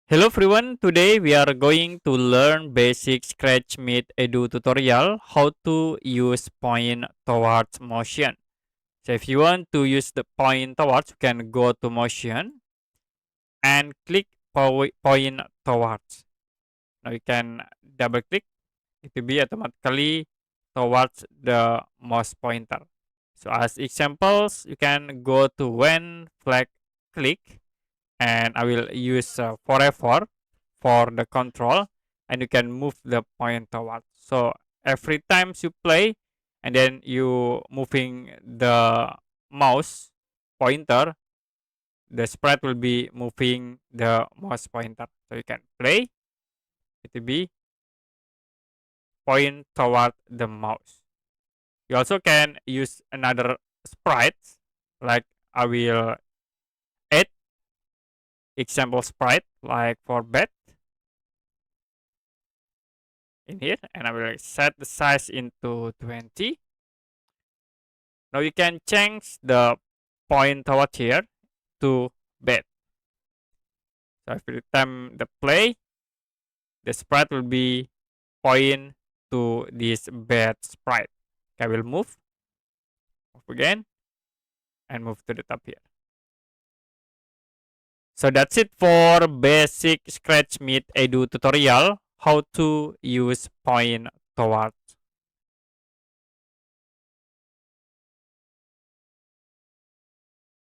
Hello everyone, today we are going to learn basic Scratch Meet Edu tutorial how to use point towards motion. So if you want to use the point towards, you can go to motion and click point towards. Now you can double click, it will be automatically towards the mouse pointer. So as examples, you can go to when flag click, and I will use forever for the control, and you can move the point towards. So every time you play and then you moving the mouse pointer, the sprite will be moving the mouse pointer. So you can play, it will be point toward the mouse. You also can use another sprites, like I will add example sprite like for bed in here, and I will set the size into 20. Now you can change the point toward here to bed. So every time the play, the sprite will be point to this bed sprite. Okay, I will move again, and move to the top here. So that's it for basic Scratch Meet Edu tutorial, how to use point toward